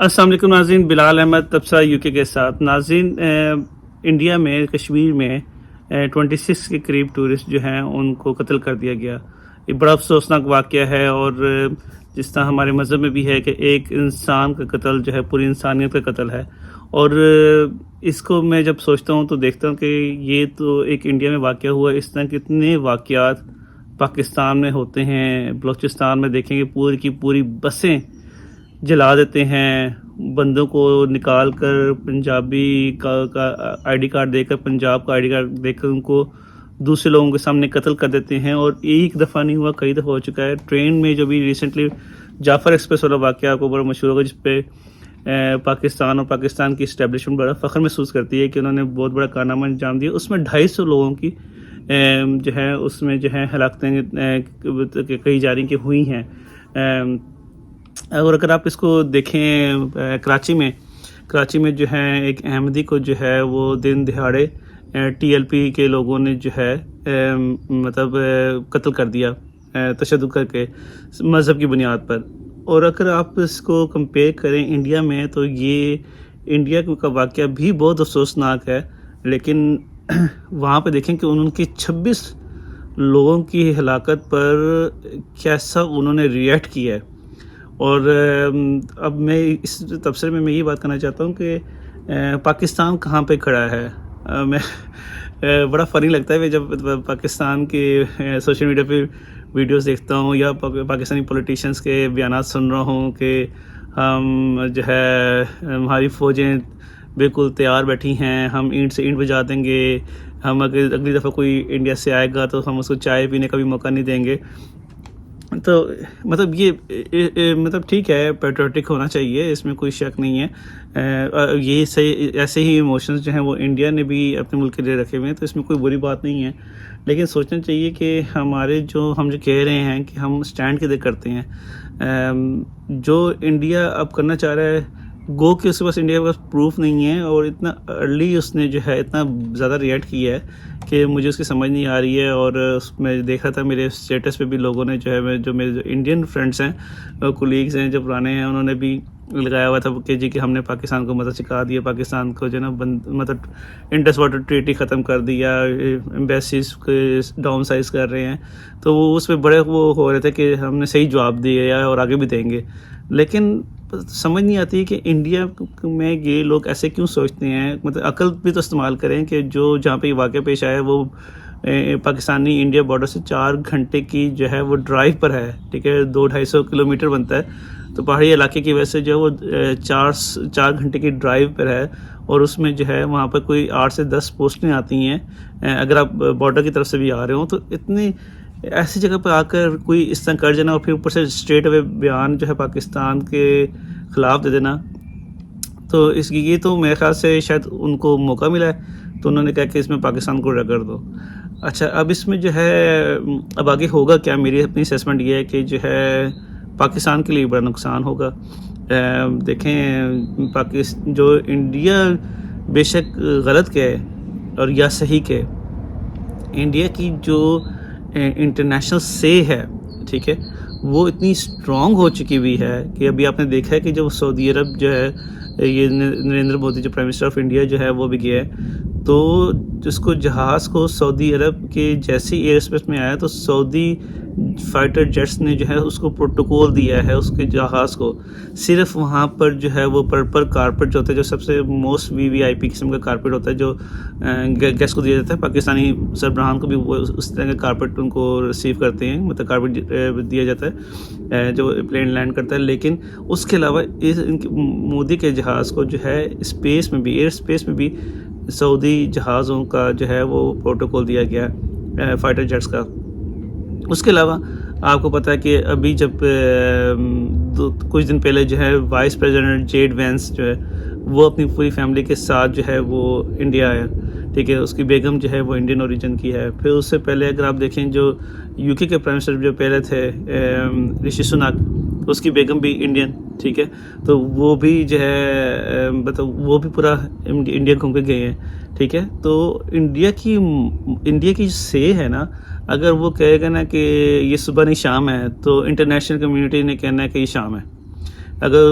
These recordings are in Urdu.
السلام علیکم ناظرین، بلال احمد تبصرہ یو کے ساتھ. ناظرین، انڈیا میں کشمیر میں 26 کے قریب ٹورسٹ جو ہیں ان کو قتل کر دیا گیا. یہ بڑا افسوسناک واقعہ ہے، اور جس طرح ہمارے مذہب میں بھی ہے کہ ایک انسان کا قتل جو ہے پوری انسانیت کا قتل ہے. اور اس کو میں جب سوچتا ہوں تو دیکھتا ہوں کہ یہ تو ایک انڈیا میں واقعہ ہوا، اس طرح کتنے واقعات پاکستان میں ہوتے ہیں. بلوچستان میں دیکھیں گے پوری کی پوری بسیں جلا دیتے ہیں، بندوں کو نکال کر پنجابی کا آئی ڈی کارڈ دے کر، پنجاب کا آئی ڈی کارڈ دے کر ان کو دوسرے لوگوں کے سامنے قتل کر دیتے ہیں. اور ایک دفعہ نہیں ہوا، کئی دفعہ ہو چکا ہے. ٹرین میں جو بھی ریسنٹلی جعفر ایکسپریس والا واقعہ آپ کو بڑا مشہور ہوگا، جس پہ پاکستان اور پاکستان کی اسٹیبلشمنٹ بڑا فخر محسوس کرتی ہے کہ انہوں نے بہت بڑا کارنامہ انجام دیا. اس میں 250 لوگوں کی جو ہے اس میں جو ہے ہلاکتیں کہی جا رہی کہ ہوئی ہیں. اور اگر آپ اس کو دیکھیں، کراچی میں جو ہے ایک احمدی کو جو ہے وہ دن دہاڑے ٹی ایل پی کے لوگوں نے جو ہے مطلب قتل کر دیا تشدد کر کے مذہب کی بنیاد پر. اور اگر آپ اس کو کمپیئر کریں انڈیا میں، تو یہ انڈیا کا واقعہ بھی بہت افسوسناک ہے. لیکن وہاں پہ دیکھیں کہ ان کی 26 لوگوں کی ہلاکت پر کیسا انہوں نے ریئیکٹ کیا ہے. اور اب میں اس تبصرے میں یہ بات کرنا چاہتا ہوں کہ پاکستان کہاں پہ کھڑا ہے. میں بڑا فنی لگتا ہے کہ جب پاکستان کے سوشل میڈیا پہ ویڈیوز دیکھتا ہوں یا پاکستانی پولیٹیشینس کے بیانات سن رہا ہوں کہ ہم جو ہے ہماری فوجیں بالکل تیار بیٹھی ہیں، ہم اینٹ سے اینٹ بجا دیں گے، ہم اگر اگلی دفعہ کوئی انڈیا سے آئے گا تو ہم اس کو چائے پینے کا بھی موقع نہیں دیں گے. تو مطلب یہ مطلب ٹھیک ہے، پیٹریوٹک ہونا چاہیے، اس میں کوئی شک نہیں ہے. یہ صحیح، ایسے ہی ایموشنز جو ہیں وہ انڈیا نے بھی اپنے ملک کے لیے رکھے ہوئے ہیں، تو اس میں کوئی بری بات نہیں ہے. لیکن سوچنا چاہیے کہ ہمارے ہم جو کہہ رہے ہیں کہ ہم سٹینڈ کدھر کرتے ہیں. جو انڈیا اب کرنا چاہ رہا ہے، گو کہ اس کے پاس انڈیا کے پاس پروف نہیں ہے، اور اتنا ارلی اس نے جو ہے اتنا زیادہ ریئیکٹ کیا ہے کہ مجھے اس کی سمجھ نہیں آ رہی ہے. اور اس میں دیکھا تھا میرے اسٹیٹس پہ بھی لوگوں نے جو ہے میرے انڈین فرینڈس ہیں، کولیگز ہیں جو پرانے ہیں، انہوں نے بھی لگایا ہوا تھا کہ جی کہ ہم نے پاکستان کو مدد چکا دیا، پاکستان کو جو ہے نا مطلب انڈس واٹر ٹریٹی ختم کر دیا، ایمبیسیز کو ڈاؤن سائز کر رہے ہیں. تو وہ اس پہ بڑے وہ ہو رہے تھے کہ ہم نے صحیح جواب دیا اور آگے بھی دیں گے. لیکن سمجھ نہیں آتی کہ انڈیا میں یہ لوگ ایسے کیوں سوچتے ہیں. مطلب عقل بھی تو استعمال کریں کہ جہاں پہ یہ واقعہ پیش آیا ہے وہ پاکستانی انڈیا بارڈر سے 4 گھنٹے کی جو ہے وہ ڈرائیو پر ہے. ٹھیک ہے، 200-250 کلومیٹر بنتا ہے، تو پہاڑی علاقے کی وجہ سے جو ہے وہ 4 گھنٹے کی ڈرائیو پر ہے. اور اس میں جو ہے وہاں پر کوئی 8 سے 10 پوسٹیں آتی ہیں اگر آپ بارڈر کی طرف سے بھی آ رہے ہوں. تو اتنی ایسی جگہ پہ آ کر کوئی اس طرح کر جانا، اور پھر اوپر سے اسٹریٹ اوے بیان جو ہے پاکستان کے خلاف دے دینا، تو یہ تو میرے خیال سے شاید ان کو موقع ملا ہے تو انہوں نے کہا کہ اس میں پاکستان کو رگڑ دو. اچھا، اب اس میں جو ہے اب آگے ہوگا کیا؟ میری اپنی اسیسمنٹ یہ ہے کہ جو ہے پاکستان کے لیے بڑا نقصان ہوگا. دیکھیں جو انڈیا بے شک غلط کہے اور یا صحیح کہے، انڈیا کی جو انٹرنیشنل سے ہے، ٹھیک ہے، وہ اتنی اسٹرانگ ہو چکی ہوئی ہے کہ ابھی آپ نے دیکھا ہے کہ جب سعودی عرب جو ہے، یہ نریندر مودی جو پرائم منسٹر آف انڈیا جو ہے وہ بھی گیا ہے، تو جس کو جہاز کو سعودی عرب کے جیسے ایئر اسپیس میں آیا تو سعودی فائٹر جیٹس نے جو ہے اس کو پروٹوکول دیا ہے اس کے جہاز کو. صرف وہاں پر جو ہے وہ پرپل کارپٹ جو ہوتا ہے، جو سب سے موسٹ وی آئی پی قسم کا کارپٹ ہوتا ہے، جو گیسٹ کو دیا جاتا ہے، پاکستانی سربراہان کو بھی وہ اس طرح کا کارپٹ ان کو ریسیو کرتے ہیں، مطلب کارپٹ دیا جاتا ہے جو پلین لینڈ کرتا ہے. لیکن اس کے علاوہ مودی کے جہاز کو جو ہے اسپیس میں بھی، ایئر اسپیس میں بھی سعودی جہازوں کا جو ہے وہ پروٹوکول دیا گیا فائٹر جیٹس کا. اس کے علاوہ آپ کو پتہ ہے کہ ابھی جب کچھ دن پہلے جو ہے وائس پریزیڈنٹ جیڈ وینس جو ہے وہ اپنی پوری فیملی کے ساتھ جو ہے وہ انڈیا آیا. ٹھیک ہے، اس کی بیگم جو ہے وہ انڈین اوریجن کی ہے. پھر اس سے پہلے اگر آپ دیکھیں جو یو کے پرائم منسٹر جو پہلے تھے رشی سناک، اس کی بیگم بھی انڈین. ٹھیک ہے، تو وہ بھی جو ہے مطلب وہ بھی پورا انڈیا گھوم کے گئے ہیں. ٹھیک ہے، تو انڈیا کی سے ہے نا، اگر وہ کہے گا نا کہ یہ صبح نہیں شام ہے، تو انٹرنیشنل کمیونٹی نے کہنا ہے کہ یہ شام ہے. اگر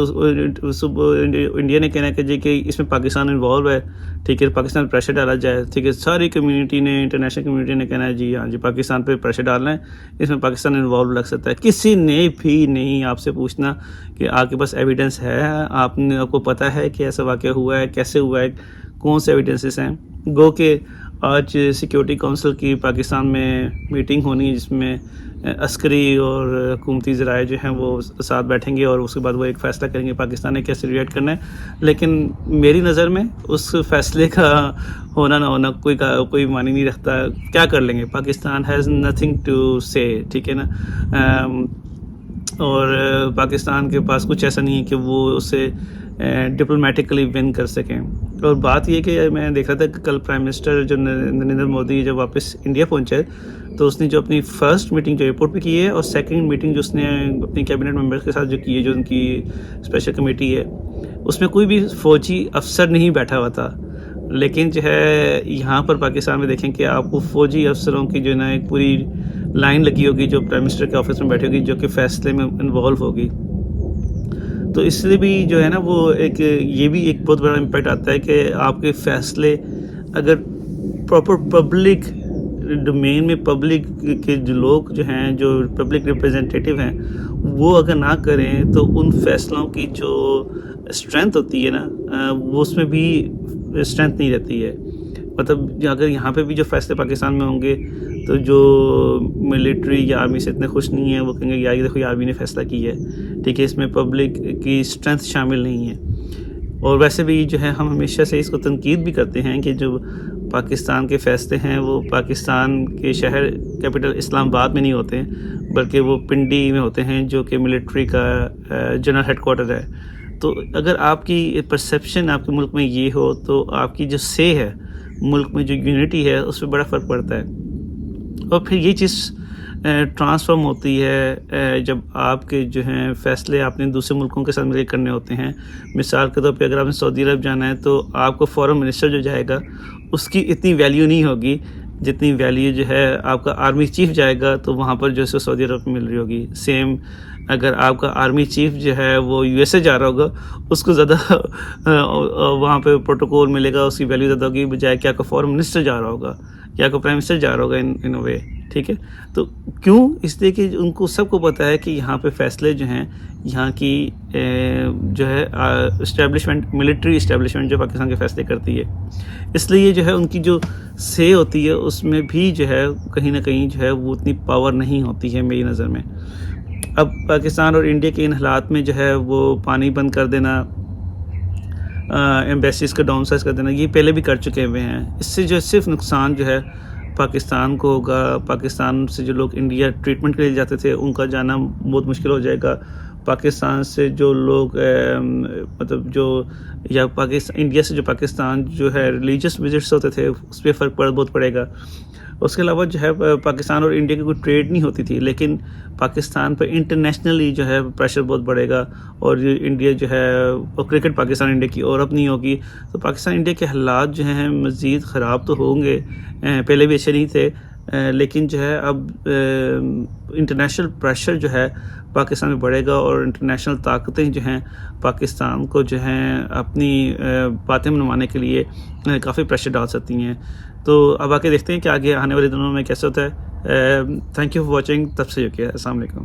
انڈیا نے کہنا ہے کہ جی کہ اس میں پاکستان انوالو ہے، ٹھیک ہے، پاکستان پہ پریشر ڈالا جائے، ٹھیک ہے، ساری کمیونٹی نے، انٹرنیشنل کمیونٹی نے کہنا ہے جی ہاں جی پاکستان پہ پریشر ڈالنا ہے، اس میں پاکستان انوالو لگ سکتا ہے. کسی نے بھی نہیں آپ سے پوچھنا کہ آپ کے پاس ایویڈنس ہے، آپ کو پتہ ہے کہ ایسا واقعہ ہوا ہے، کیسے ہوا ہے، کون سے ایویڈنسز ہیں. گو کہ آج سیکیورٹی کونسل کی پاکستان میں میٹنگ ہونی ہے، جس میں عسکری اور حکومتی ذرائع جو ہیں وہ ساتھ بیٹھیں گے اور اس کے بعد وہ ایک فیصلہ کریں گے پاکستان نے کیسے ریئیکٹ کرنا ہے. لیکن میری نظر میں اس فیصلے کا ہونا نہ ہونا کوئی معنی نہیں رکھتا. کیا کر لیں گے؟ پاکستان ہیز نتھنگ ٹو سے، ٹھیک ہے نا. اور پاکستان کے پاس کچھ ایسا نہیں ہے کہ وہ اسے ڈپلومیٹکلی ون کر سکیں. اور بات یہ کہ میں دیکھ رہا تھا کہ کل پرائم منسٹر جو نریندر مودی جب واپس انڈیا پہنچے تو اس نے جو اپنی فرسٹ میٹنگ جو ایئرپورٹ پہ کی ہے اور سیکنڈ میٹنگ جو اس نے اپنی کیبنٹ ممبرس کے ساتھ جو کی ہے، جو ان کی اسپیشل کمیٹی ہے، اس میں کوئی بھی فوجی افسر نہیں بیٹھا ہوا تھا. لیکن جو ہے یہاں پر پاکستان میں دیکھیں کہ آپ کو فوجی افسروں کی جو ہے نا ایک پوری لائن لگی ہوگی جو پرائم منسٹر کے آفس میں بیٹھی ہوگی، جو کہ فیصلے میں انوالو ہوگی. تو اس سے بھی جو ہے نا وہ یہ بھی ایک بہت بڑا امپیکٹ آتا ہے کہ آپ کے فیصلے اگر پراپر پبلک ڈومین میں، پبلک کے جو لوگ جو ہیں، جو پبلک ریپرزنٹیٹیو ہیں، وہ اگر نہ کریں تو ان فیصلوں کی جو اسٹرینتھ ہوتی ہے نا وہ اس میں بھی اسٹرینتھ نہیں رہتی ہے. مطلب اگر یہاں پہ بھی جو فیصلے پاکستان میں ہوں گے تو جو ملٹری یا آرمی سے اتنے خوش نہیں ہیں وہ کہیں گے یار یہ دیکھو آرمی نے فیصلہ کیا ہے، ٹھیک ہے، اس میں پبلک کی اسٹرینتھ شامل نہیں ہے. اور ویسے بھی جو ہے ہم ہمیشہ سے اس کو تنقید بھی کرتے ہیں کہ جو پاکستان کے فیصلے ہیں وہ پاکستان کے شہر کیپٹل اسلام آباد میں نہیں ہوتے ہیں، بلکہ وہ پنڈی میں ہوتے ہیں جو کہ ملٹری کا جنرل ہیڈ کوارٹر ہے. تو اگر آپ کی پرسیپشن آپ کے ملک میں یہ ہو تو آپ کی جو سے ہے ملک میں، جو یونٹی ہے، اس پہ بڑا فرق پڑتا ہے. اور پھر یہ چیز ٹرانسفارم ہوتی ہے جب آپ کے جو ہیں فیصلے آپ نے دوسرے ملکوں کے ساتھ مل کے کرنے ہوتے ہیں. مثال کے طور پہ اگر آپ نے سعودی عرب جانا ہے تو آپ کو فورن منسٹر جو جائے گا اس کی اتنی ویلیو نہیں ہوگی جتنی ویلیو جو ہے آپ کا آرمی چیف جائے گا تو وہاں پر جو ہے سعودی عرب میں مل رہی ہوگی. سیم اگر آپ کا آرمی چیف جو ہے وہ یو ایس اے جا رہا ہوگا اس کو زیادہ وہاں پہ پروٹوکول ملے گا، اس کی ویلیو زیادہ ہوگی بجائے کہ آپ کا فورن منسٹر جا رہا ہوگا یا آپ کا پرائم منسٹر جا رہا ہوگا ان اے وے. ٹھیک ہے، تو کیوں؟ اس لیے کہ ان کو سب کو پتہ ہے کہ یہاں پہ فیصلے جو ہیں، یہاں کی جو ہے اسٹیبلشمنٹ، ملٹری اسٹیبلشمنٹ جو پاکستان کے فیصلے کرتی ہے، اس لیے جو ہے ان کی جو سے ہوتی ہے اس میں بھی جو ہے کہیں نہ کہیں جو ہے وہ اتنی پاور نہیں ہوتی ہے میری نظر میں. اب پاکستان اور انڈیا کے ان حالات میں جو ہے وہ پانی بند کر دینا، ایمبیسیز کا ڈاؤن سائز کر دینا، یہ پہلے بھی کر چکے ہوئے ہیں. اس سے جو صرف نقصان جو ہے پاکستان کو ہوگا. پاکستان سے جو لوگ انڈیا ٹریٹمنٹ کے لیے جاتے تھے ان کا جانا بہت مشکل ہو جائے گا. پاکستان سے جو لوگ مطلب جو یا انڈیا سے جو پاکستان جو ہے ریلیجس وزٹس ہوتے تھے اس پہ فرق بہت پڑے گا. اس کے علاوہ جو ہے پاکستان اور انڈیا کی کوئی ٹریڈ نہیں ہوتی تھی، لیکن پاکستان پہ انٹرنیشنلی جو ہے پریشر بہت بڑھے گا. اور انڈیا جو ہے کرکٹ پاکستان انڈیا کی اور اب نہیں ہوگی تو پاکستان انڈیا کے حالات جو ہیں مزید خراب تو ہوں گے. پہلے بھی اچھے نہیں تھے لیکن جو ہے اب انٹرنیشنل پریشر جو ہے پاکستان میں بڑھے گا اور انٹرنیشنل طاقتیں جو ہیں پاکستان کو جو ہیں اپنی باتیں منوانے کے لیے کافی پریشر ڈال سکتی ہیں. تو اب آ کے دیکھتے ہیں کہ آگے آنے والے دنوں میں کیسے ہوتا ہے. Thank you for watching. تب سے السلام علیکم.